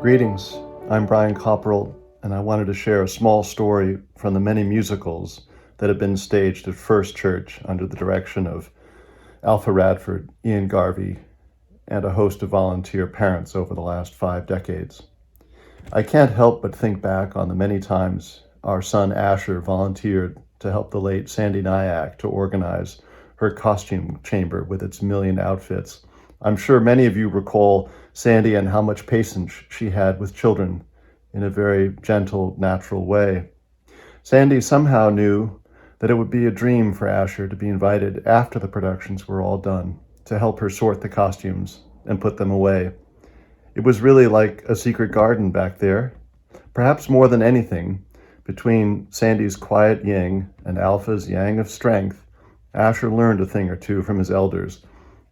Greetings, I'm Brian Copperell, and I wanted to share a small story from the many musicals that have been staged at First Church under the direction of Alpha Radford, Ian Garvey, and a host of volunteer parents over the last 5 decades. I can't help but think back on the many times our son Asher volunteered to help the late Sandy Nyack to organize her costume chamber with its million outfits. I'm sure many of you recall Sandy and how much patience she had with children in a very gentle, natural way. Sandy somehow knew that it would be a dream for Asher to be invited after the productions were all done to help her sort the costumes and put them away. It was really like a secret garden back there. Perhaps more than anything, between Sandy's quiet yin and Alpha's yang of strength, Asher learned a thing or two from his elders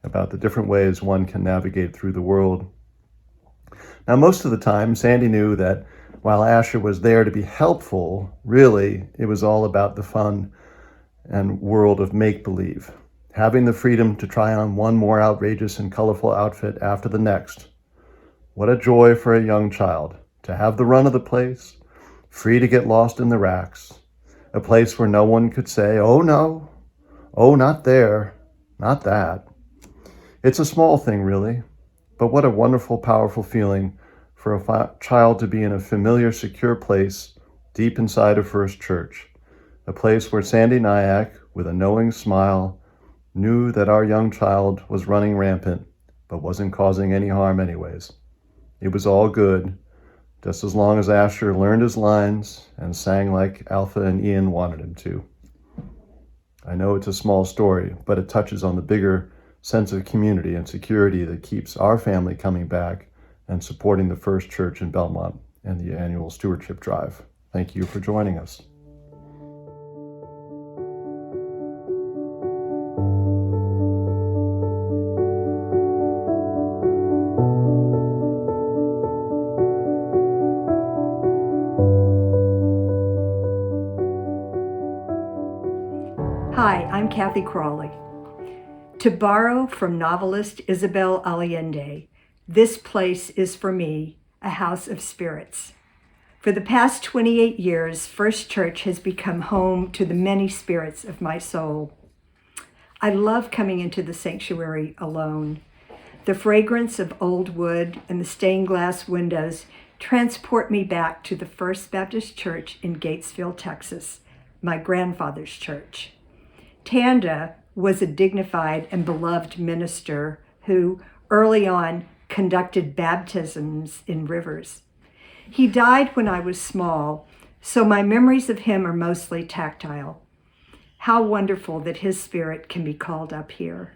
about the different ways one can navigate through the world. Now, most of the time, Sandy knew that while Asher was there to be helpful, really, it was all about the fun and world of make-believe, having the freedom to try on one more outrageous and colorful outfit after the next. What a joy for a young child to have the run of the place, free to get lost in the racks, a place where no one could say, "Oh no, oh not there, not that." It's a small thing, really, but what a wonderful, powerful feeling for a child to be in a familiar, secure place deep inside of First Church, a place where Sandy Nyack, with a knowing smile, knew that our young child was running rampant, but wasn't causing any harm anyways. It was all good, just as long as Asher learned his lines and sang like Alpha and Ian wanted him to. I know it's a small story, but it touches on the bigger sense of community and security that keeps our family coming back and supporting the First Church in Belmont and the annual Stewardship Drive. Thank you for joining us. Hi, I'm Kathy Crawley. To borrow from novelist Isabel Allende, this place is for me a house of spirits. For the past 28 years, First Church has become home to the many spirits of my soul. I love coming into the sanctuary alone. The fragrance of old wood and the stained glass windows transport me back to the First Baptist Church in Gatesville, Texas, my grandfather's church. Tanda was a dignified and beloved minister who, early on, conducted baptisms in rivers. He died when I was small, so my memories of him are mostly tactile. How wonderful that his spirit can be called up here.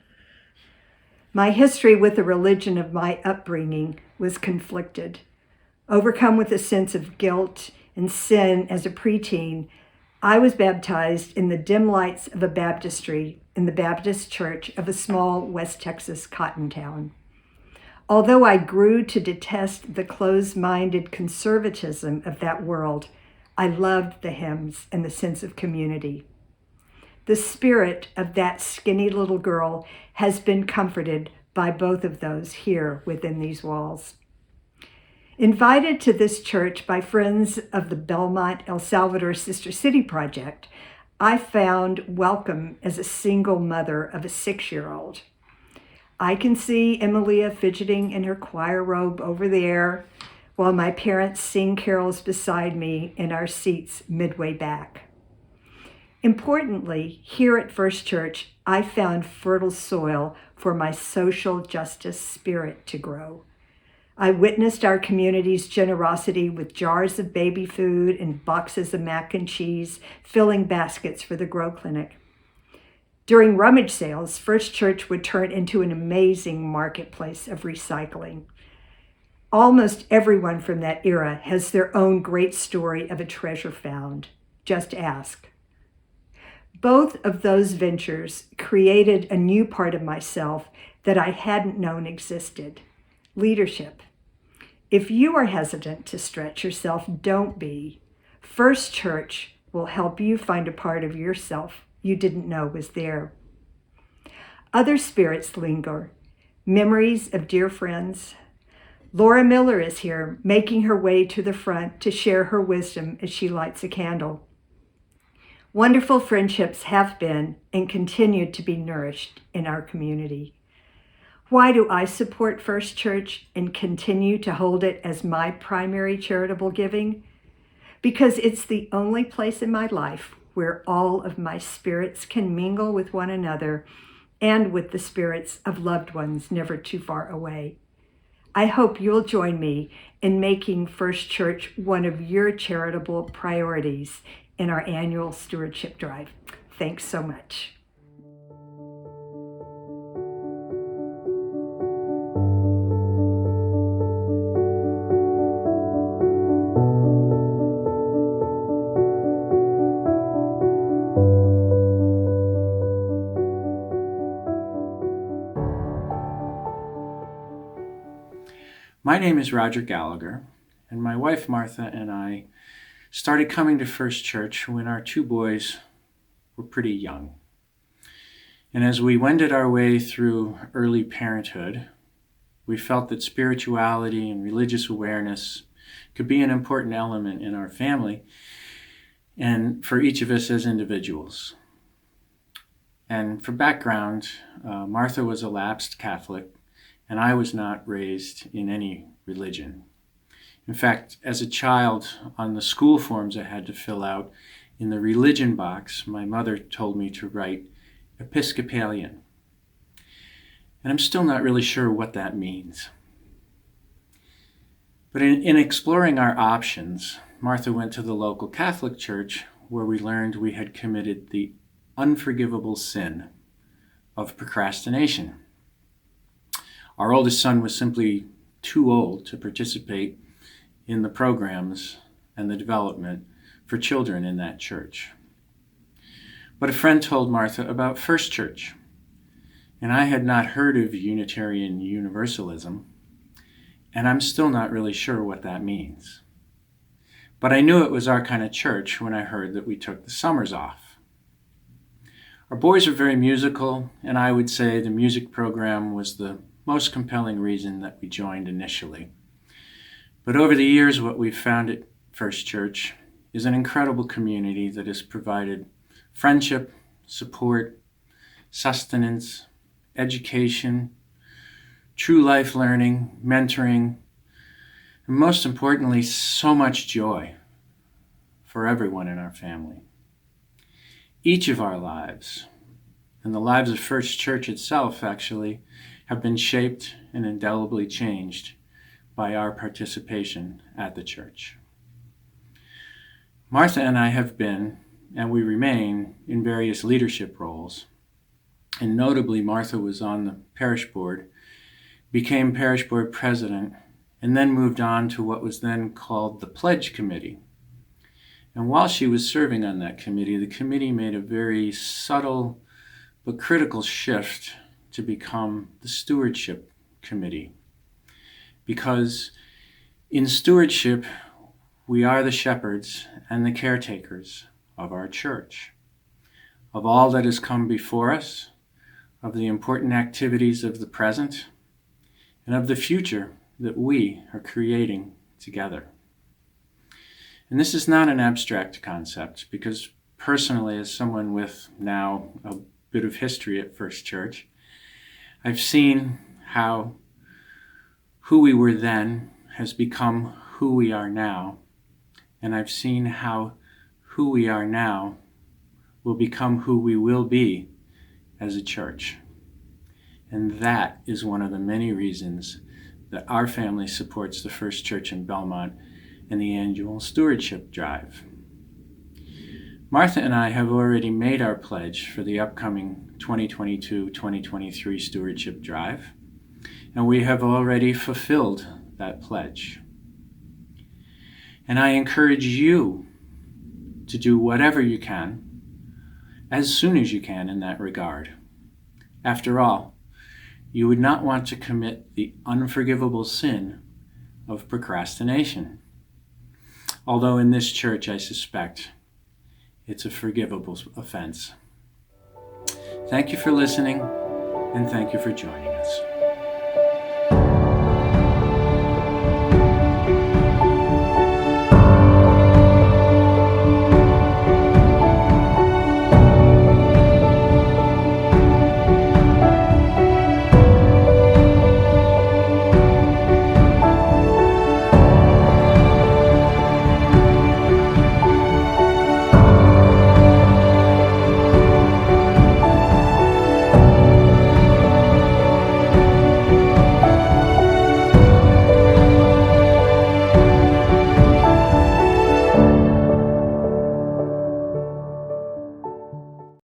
My history with the religion of my upbringing was conflicted. Overcome with a sense of guilt and sin as a preteen, I was baptized in the dim lights of a baptistry in the Baptist church of a small West Texas cotton town. Although I grew to detest the closed-minded conservatism of that world, I loved the hymns and the sense of community. The spirit of that skinny little girl has been comforted by both of those here within these walls. Invited to this church by friends of the Belmont El Salvador Sister City Project, I found welcome as a single mother of a 6-year-old. I can see Emilia fidgeting in her choir robe over there, while my parents sing carols beside me in our seats midway back. Importantly, here at First Church, I found fertile soil for my social justice spirit to grow. I witnessed our community's generosity with jars of baby food and boxes of mac and cheese, filling baskets for the Grow Clinic. During rummage sales, First Church would turn into an amazing marketplace of recycling. Almost everyone from that era has their own great story of a treasure found. Just ask. Both of those ventures created a new part of myself that I hadn't known existed: leadership. If you are hesitant to stretch yourself, don't be. First Church will help you find a part of yourself you didn't know was there. Other spirits linger, memories of dear friends, Laura Miller is here, making her way to the front to share her wisdom as she lights a candle. Wonderful friendships have been and continue to be nourished in our community. Why do I support First Church and continue to hold it as my primary charitable giving? Because it's the only place in my life where all of my spirits can mingle with one another and with the spirits of loved ones never too far away. I hope you'll join me in making First Church one of your charitable priorities in our annual Stewardship Drive. Thanks so much. My name is Roger Gallagher, and my wife Martha and I started coming to First Church when our two boys were pretty young. And as we wended our way through early parenthood, we felt that spirituality and religious awareness could be an important element in our family and for each of us as individuals. And for background, Martha was a lapsed Catholic, and I was not raised in any religion. In fact, as a child, on the school forms I had to fill out, in the religion box, my mother told me to write Episcopalian. And I'm still not really sure what that means. But in exploring our options, Martha went to the local Catholic church where we learned we had committed the unforgivable sin of procrastination. Our oldest son was simply too old to participate in the programs and the development for children in that church. But a friend told Martha about First Church, and I had not heard of Unitarian Universalism, and I'm still not really sure what that means. But I knew it was our kind of church when I heard that we took the summers off. Our boys are very musical, and I would say the music program was the most compelling reason that we joined initially. But over the years, what we've found at First Church is an incredible community that has provided friendship, support, sustenance, education, true life learning, mentoring, and most importantly, so much joy for everyone in our family. Each of our lives, and the lives of First Church itself actually, have been shaped and indelibly changed by our participation at the church. Martha and I have been, and we remain, in various leadership roles. And notably, Martha was on the parish board, became parish board president, and then moved on to what was then called the Pledge Committee. And while she was serving on that committee, the committee made a very subtle but critical shift to become the Stewardship Committee. Because in stewardship, we are the shepherds and the caretakers of our church, of all that has come before us, of the important activities of the present, and of the future that we are creating together. And this is not an abstract concept, because personally, as someone with now a bit of history at First Church, I've seen how who we were then has become who we are now, and I've seen how who we are now will become who we will be as a church. And that is one of the many reasons that our family supports the First Church in Belmont and the annual Stewardship Drive. Martha and I have already made our pledge for the upcoming 2022-2023 Stewardship Drive, and we have already fulfilled that pledge. And I encourage you to do whatever you can, as soon as you can in that regard. After all, you would not want to commit the unforgivable sin of procrastination. Although in this church, I suspect it's a forgivable offense. Thank you for listening, and thank you for joining us.